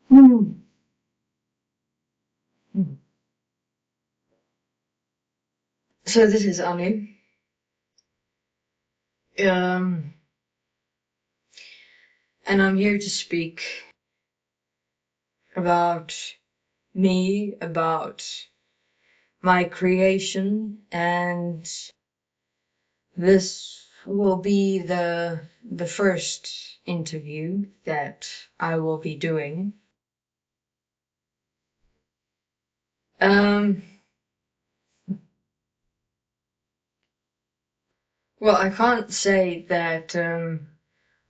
Hmm. So this is Anu. Um, and I'm here to speak about me, about my creation, and this will be the first interview that I will be doing. Well, I can't say that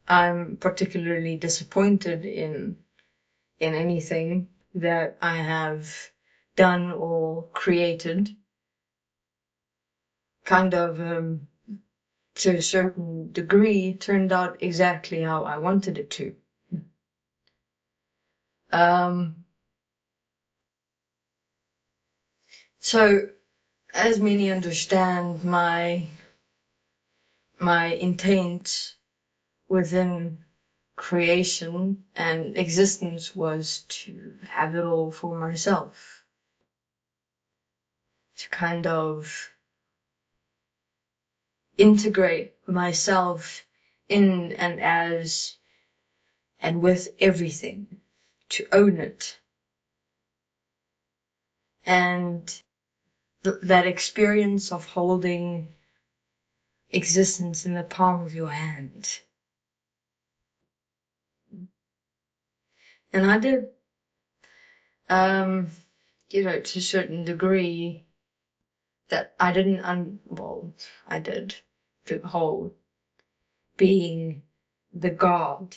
I'm particularly disappointed in anything that I have done or created. Kind of to a certain degree turned out exactly how I wanted it to. So as many understand, my intent within creation and existence was to have it all for myself, to kind of integrate myself in and as and with everything, to own it. And that experience of holding existence in the palm of your hand. And I did, to a certain degree, that I didn't, I did, the whole being the God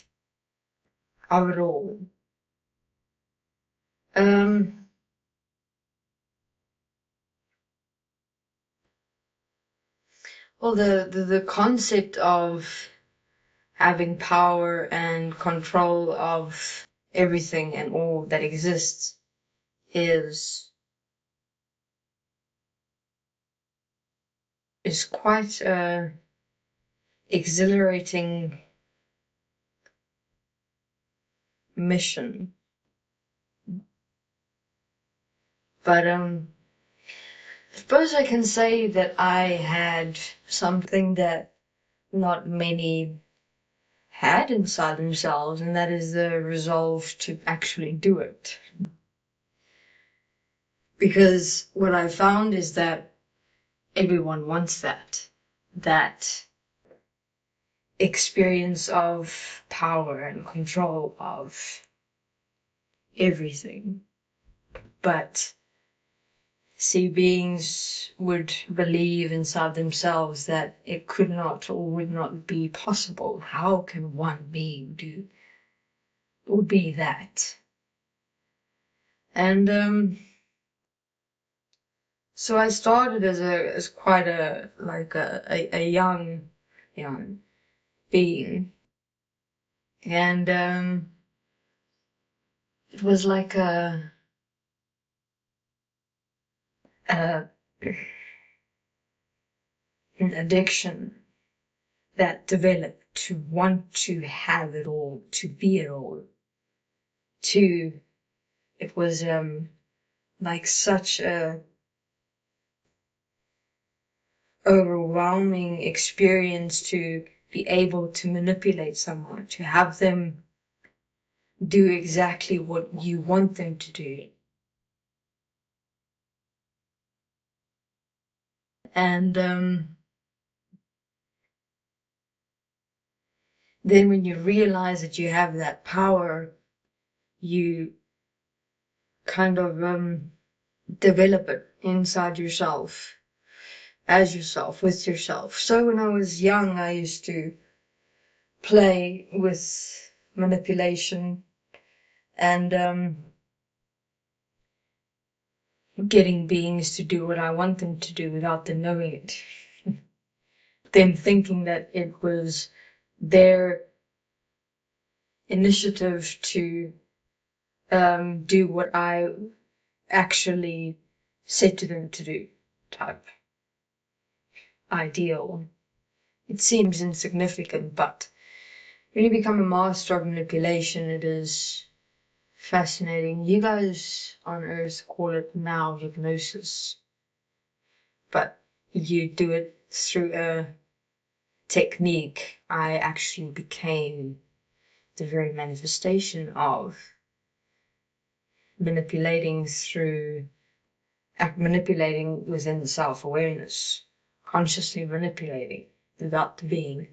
of it all. Well, the concept of having power and control of everything and all that exists is quite a exhilarating mission. But I suppose I can say that I had something that not many had inside themselves, and that is the resolve to actually do it. Because what I found is that everyone wants that experience of power and control of everything. But see, beings would believe inside themselves that it could not or would not be possible. How can one being do or be that? And so I started as quite a young being, and it was like an addiction that developed to want to have it all, to be it all. It was like such a overwhelming experience to be able to manipulate someone, to have them do exactly what you want them to do. And then when you realize that you have that power, you kind of develop it inside yourself, as yourself, with yourself. So when I was young, I used to play with manipulation and getting beings to do what I want them to do without them knowing it. Them thinking that it was their initiative to do what I actually said to them to do, type ideal. It seems insignificant, but when you become a master of manipulation, it is fascinating. You guys on Earth call it now hypnosis, but you do it through a technique. I actually became the very manifestation of manipulating within the self-awareness, consciously manipulating without the being,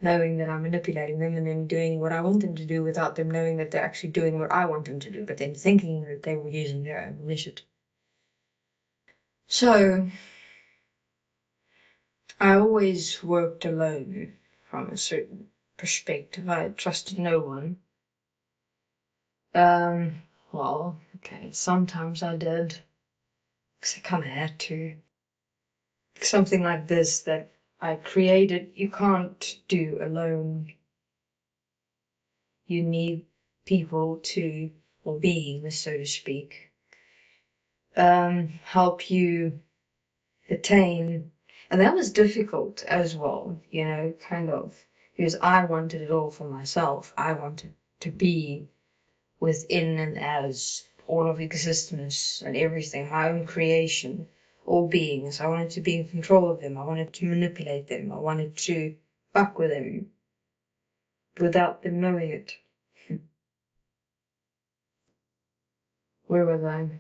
knowing that I'm manipulating them and then doing what I want them to do without them knowing that they're actually doing what I want them to do, but then thinking that they were using their own initiative. So I always worked alone from a certain perspective. I trusted no one. Well, okay, sometimes I did, because I kind of had to. Something like this that I created, you can't do alone. You need people to, or beings, so to speak, help you attain. And that was difficult as well, kind of, because I wanted it all for myself. I wanted to be within and as all of existence and everything, my own creation, all beings. I wanted to be in control of them. I wanted to manipulate them. I wanted to fuck with them without them knowing it. Where was I?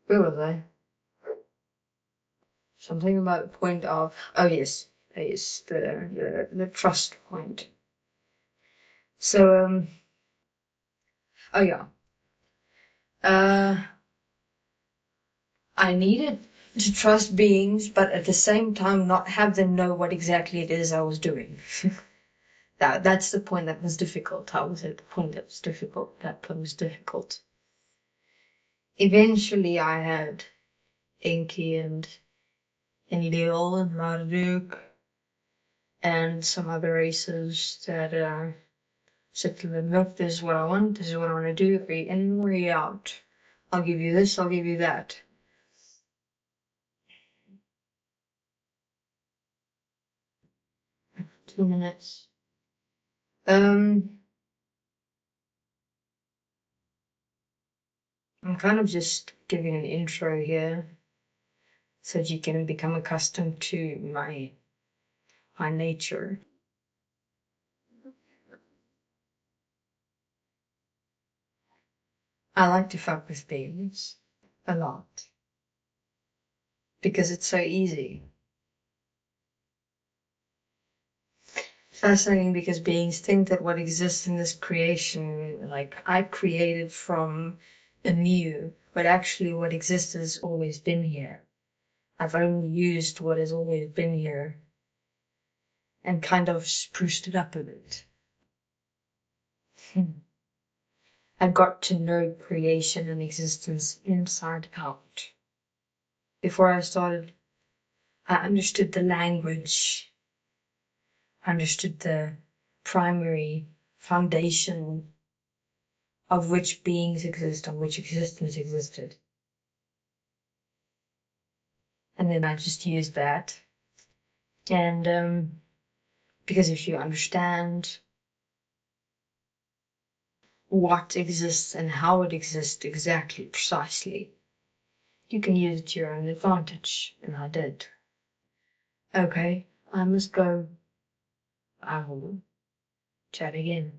Where was I? Something about the point of, oh yes, the trust point. So, oh yeah. I needed to trust beings, but at the same time not have them know what exactly it is I was doing. That's the point that was difficult. I was at the point that was difficult. That point was difficult. Eventually I had Enki and Enlil and Marduk and some other races that said to them, look, this is what I want, this is what I want to do, are you in or are you out? I'll give you this, I'll give you that. Two minutes. I'm kind of just giving an intro here so that you can become accustomed to my nature. I like to fuck with babies a lot because it's so easy. Fascinating because beings think that what exists in this creation, like I created from anew, but actually what exists has always been here. I've only used what has always been here and kind of spruced it up a bit. I got to know creation and existence inside out. Before I started, I understood the language, understood the primary foundation of which beings exist, on which existence existed. And then I just used that. And because if you understand what exists and how it exists exactly, precisely, you can use it to your own advantage. And I did. Okay, I must go. I will chat again.